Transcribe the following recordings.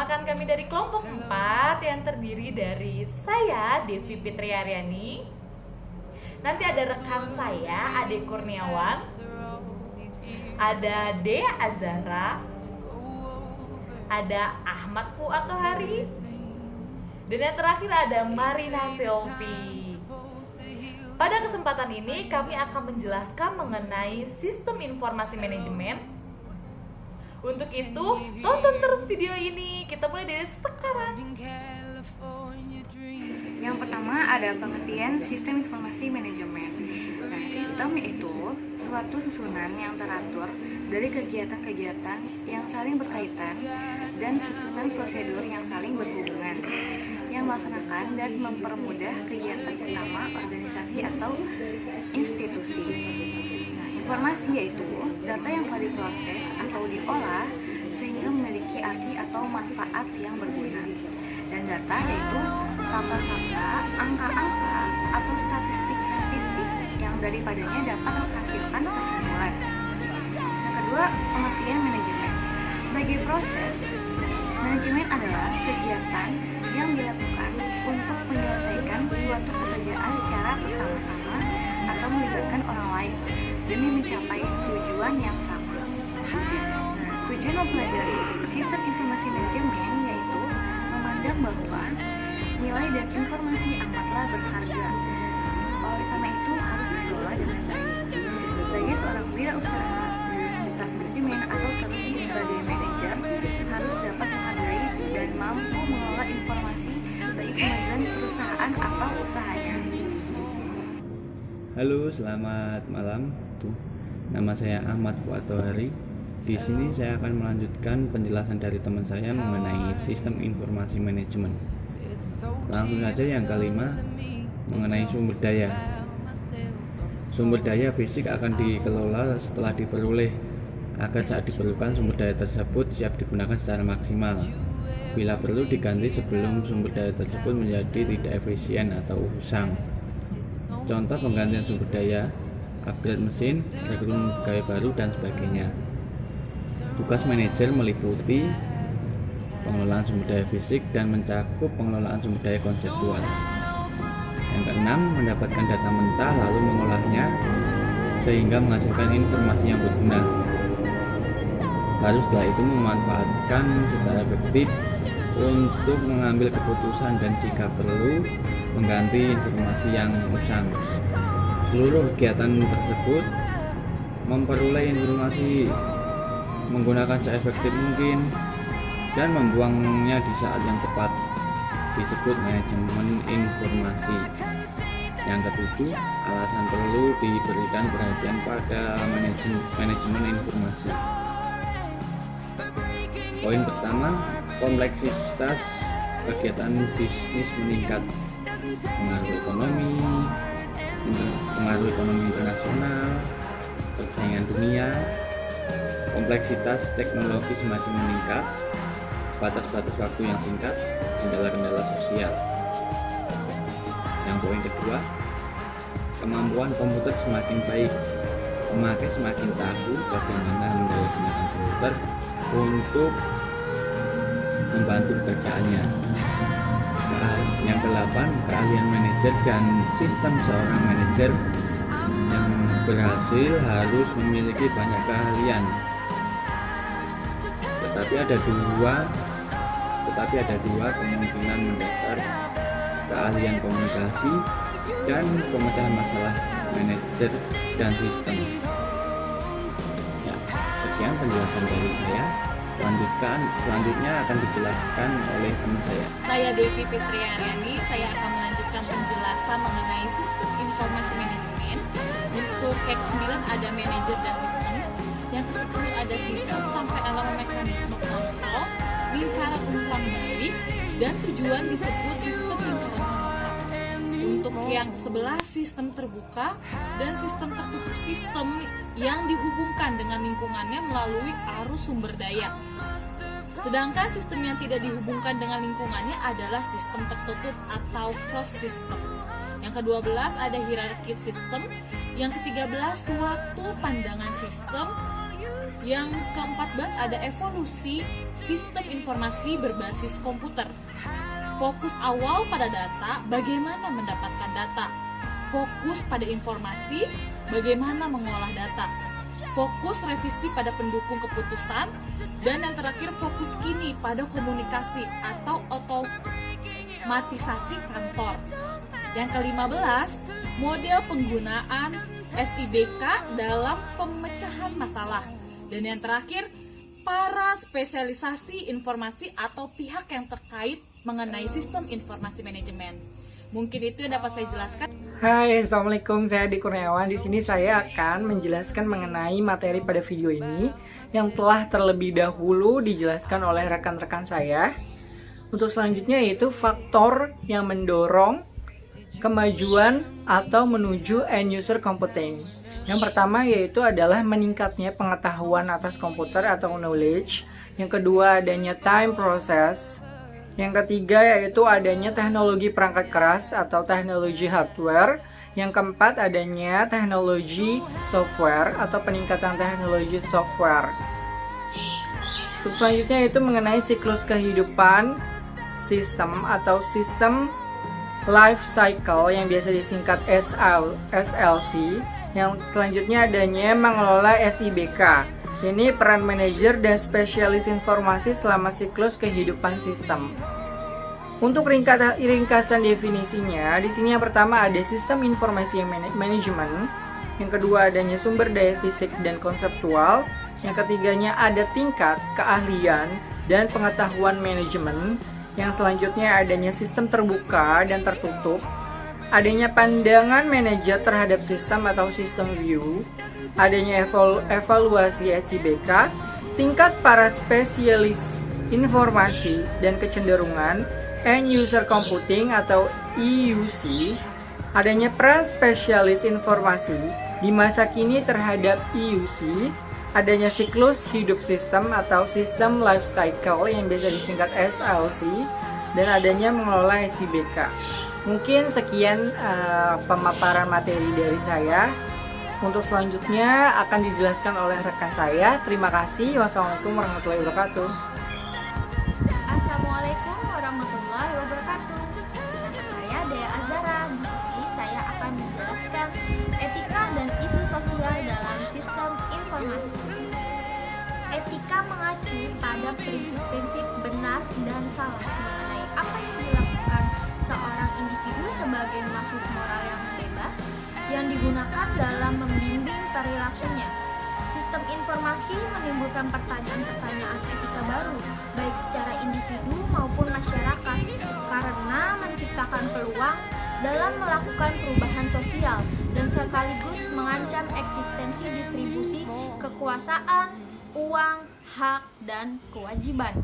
Perkenalkan kami dari kelompok 4 yang terdiri dari saya, Devi Fitriaryani. Nanti ada rekan saya, Ade Kurniawan. Ada Dea Azara. Ada Ahmad Fuad Tohari. Dan yang terakhir ada Marina Selvi. Pada kesempatan ini kami akan menjelaskan mengenai sistem informasi manajemen. Untuk itu, tonton terus video ini. Kita mulai dari sekarang. Yang pertama ada pengertian sistem informasi manajemen. Nah, sistem itu suatu susunan yang teratur dari kegiatan-kegiatan yang saling berkaitan dan susunan prosedur yang saling berhubungan yang melaksanakan dan mempermudah kegiatan utama organisasi atau institusi. Nah, informasi yaitu data yang telah diproses atau diolah sehingga memiliki arti atau manfaat yang berguna. Dan data yaitu fakta-fakta, angka-angka, atau statistik-statistik yang daripadanya dapat menghasilkan kesimpulan. Yang kedua, pengertian manajemen. Sebagai proses, manajemen adalah kegiatan yang dilakukan untuk menyelesaikan suatu pekerjaan secara bersama-sama atau melibatkan orang lain demi mencapai tujuan yang sama. Tujuan mempelajari sistem informasi manajemen yaitu memandang bahwa nilai dan informasi amatlah berharga. Oleh karena itu harus dikelola dengan baik. Sebagai seorang wirausaha, staf manajemen atau terlebih sebagai manajer harus dapat menghargai dan mampu mengelola informasi baik kemajuan perusahaan atau usahanya. Halo, selamat malam. Nama saya Ahmad Fuad Tohari. Di sini saya akan melanjutkan penjelasan dari teman saya mengenai sistem informasi manajemen. Langsung saja yang kelima, mengenai sumber daya. Sumber daya fisik akan dikelola setelah diperoleh agar saat diperlukan sumber daya tersebut siap digunakan secara maksimal. Bila perlu diganti sebelum sumber daya tersebut menjadi tidak efisien atau usang. Contoh penggantian sumber daya, upgrade mesin, rekrutmen pegawai baru, dan sebagainya. Tugas manajer meliputi pengelolaan sumber daya fisik dan mencakup pengelolaan sumber daya konseptual. Yang keenam, mendapatkan data mentah lalu mengolahnya sehingga menghasilkan informasi yang berguna. Lalu setelah itu memanfaatkan secara efektif untuk mengambil keputusan dan jika perlu mengganti informasi yang usang. Seluruh kegiatan tersebut memperoleh informasi menggunakan seefektif mungkin dan membuangnya di saat yang tepat, disebut manajemen informasi. Yang ketujuh, alasan perlu diberikan perhatian pada manajemen informasi. Poin pertama, kompleksitas kegiatan bisnis meningkat, pengaruh ekonomi internasional, persaingan dunia, kompleksitas teknologi semakin meningkat, batas-batas waktu yang singkat, kendala-kendala sosial. Yang poin kedua, kemampuan komputer semakin baik, pemakai semakin tahu bagaimana menggunakan komputer untuk membantu pekerjaannya. Yang ke-8, keahlian manajer dan sistem seorang manajer yang berhasil harus memiliki banyak keahlian. Tetapi ada dua kemungkinan mendasar: keahlian komunikasi dan pemecahan masalah manajer dan sistem. Ya, sekian penjelasan dari saya. Selanjutnya akan dijelaskan oleh teman saya. Saya Devi Fitriaryani. Saya akan melanjutkan penjelasan mengenai sistem informasi manajemen. Untuk Kek 9 ada manajer dan sistem. Yang ke-10 ada sistem sampai alarm mekanisme kontrol, lingkaran umpan balik, dan tujuan disebut sistem lingkaran terbuka. Untuk yang ke-11 sistem terbuka dan sistem tertutup, sistem yang dihubungkan dengan lingkungannya melalui arus sumber daya. Sedangkan sistem yang tidak dihubungkan dengan lingkungannya adalah sistem tertutup atau closed system. Yang ke-12 ada hierarki sistem. Yang ke-13 suatu pandangan sistem. Yang ke-14 ada evolusi sistem informasi berbasis komputer. Fokus awal pada data, bagaimana mendapatkan data. Fokus pada informasi, bagaimana mengolah data. Fokus revisi pada pendukung keputusan. Dan yang terakhir, fokus kini pada komunikasi atau otomatisasi kantor. Yang ke-15, model penggunaan SIBK dalam pemecahan masalah. Dan yang terakhir, para spesialisasi informasi atau pihak yang terkait mengenai sistem informasi manajemen. Mungkin itu yang dapat saya jelaskan. Hai, assalamualaikum. Saya Adi Kurniawan. Di sini saya akan menjelaskan mengenai materi pada video ini yang telah terlebih dahulu dijelaskan oleh rekan-rekan saya. Untuk selanjutnya yaitu faktor yang mendorong kemajuan atau menuju end user computing. Yang pertama yaitu adalah meningkatnya pengetahuan atas komputer atau knowledge. Yang kedua adanya time process. Yang ketiga yaitu adanya teknologi perangkat keras atau teknologi hardware. Yang keempat adanya teknologi software atau peningkatan teknologi software. Terus selanjutnya itu mengenai siklus kehidupan sistem atau sistem life cycle yang biasa disingkat SLC. Yang selanjutnya adanya mengelola SIBK. Ini peran manajer dan spesialis informasi selama siklus kehidupan sistem. Untuk ringkasan definisinya, di sini yang pertama ada sistem informasi manajemen, yang kedua adanya sumber daya fisik dan konseptual, yang ketiganya ada tingkat keahlian dan pengetahuan manajemen. Yang selanjutnya adanya sistem terbuka dan tertutup, adanya pandangan manajer terhadap sistem atau system view, adanya evaluasi SIBK, tingkat para spesialis informasi dan kecenderungan, end user computing atau EUC, adanya peran spesialis informasi di masa kini terhadap EUC, adanya siklus hidup sistem atau sistem life cycle yang biasa disingkat SLC, dan adanya mengelola SIBK. Mungkin sekian pemaparan materi dari saya. Untuk selanjutnya akan dijelaskan oleh rekan saya. Terima kasih. Wassalamualaikum warahmatullahi wabarakatuh. Assalamualaikum warahmatullahi wabarakatuh. Nama saya Dea Azara. Di sini saya akan menjelaskan etika dan isu sosial dalam sistem informasi. Etika mengacu pada prinsip-prinsip benar dan salah mengenai apa yang dilakukan seorang individu sebagai makhluk moral yang bebas yang digunakan dalam membimbing perilakunya. Sistem informasi menimbulkan pertanyaan-pertanyaan etika baru, baik secara individu maupun masyarakat, karena menciptakan peluang dalam melakukan perubahan sosial dan sekaligus mengancam eksistensi distribusi kekuasaan, uang, hak, dan kewajiban.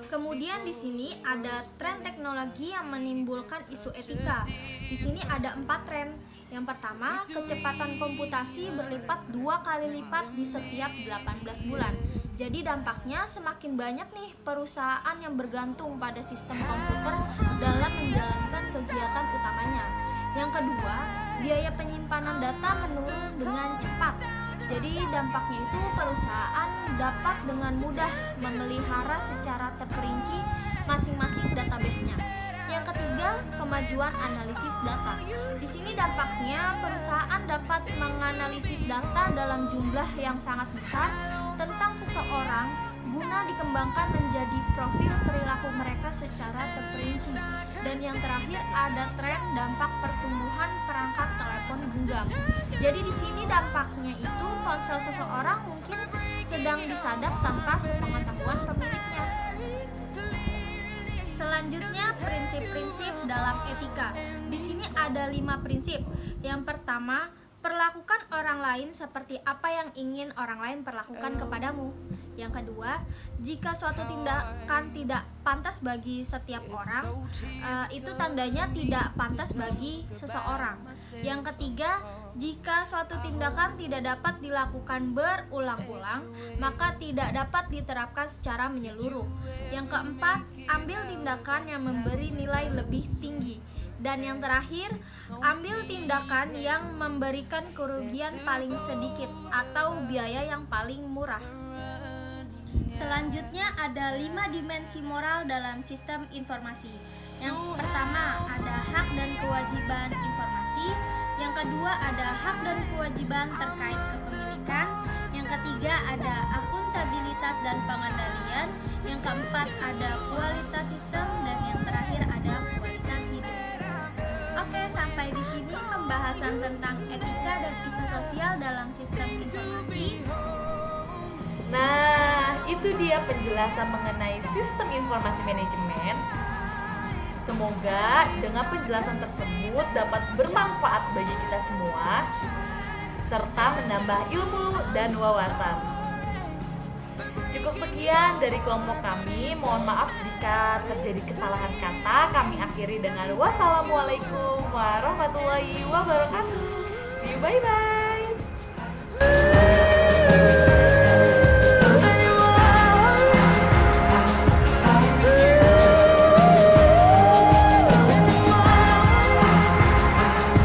Kemudian di sini ada tren teknologi yang menimbulkan isu etika. Di sini ada 4 tren. Yang pertama, kecepatan komputasi berlipat 2 kali lipat di setiap 18 bulan. Jadi dampaknya semakin banyak nih perusahaan yang bergantung pada sistem komputer dalam menjalankan kegiatan utamanya. Yang kedua, biaya penyimpanan data menurun dengan cepat. Jadi dampaknya itu perusahaan dapat dengan mudah memelihara secara terperinci masing-masing database-nya. Yang ketiga, kemajuan analisis data. Di sini dampaknya perusahaan dapat menganalisis data dalam jumlah yang sangat besar tentang seseorang guna dikembangkan menjadi profil perilaku mereka secara terperinci. Dan yang terakhir ada tren dampak pertumbuhan perangkat telepon genggam. Jadi di sini dampaknya itu ponsel seseorang mungkin sedang disadap tanpa sepengetahuan pemiliknya. Selanjutnya prinsip-prinsip dalam etika. Di sini ada 5 prinsip. Yang pertama, perlakukan orang lain seperti apa yang ingin orang lain perlakukan kepadamu. Yang kedua, jika suatu tindakan tidak pantas bagi setiap orang, itu tandanya tidak pantas bagi seseorang. Yang ketiga, jika suatu tindakan tidak dapat dilakukan berulang-ulang, maka tidak dapat diterapkan secara menyeluruh. Yang keempat, ambil tindakan yang memberi nilai lebih tinggi. Dan yang terakhir, ambil tindakan yang memberikan kerugian paling sedikit atau biaya yang paling murah. Selanjutnya ada 5 dimensi moral dalam sistem informasi. Yang pertama ada hak dan kewajiban informasi. Yang kedua ada hak dan kewajiban terkait kepemilikan. Yang ketiga ada akuntabilitas dan pengendalian. Yang keempat ada kualitas sistem. Dan yang terakhir ada kualitas hidup. Oke, sampai di sini pembahasan tentang etika dan isu sosial dalam sistem informasi. Nah, itu dia penjelasan mengenai sistem informasi manajemen. Semoga dengan penjelasan tersebut dapat bermanfaat bagi kita semua serta menambah ilmu dan wawasan. Cukup sekian dari kelompok kami. Mohon maaf jika terjadi kesalahan kata. Kami akhiri dengan wassalamualaikum warahmatullahi wabarakatuh. See you, bye-bye.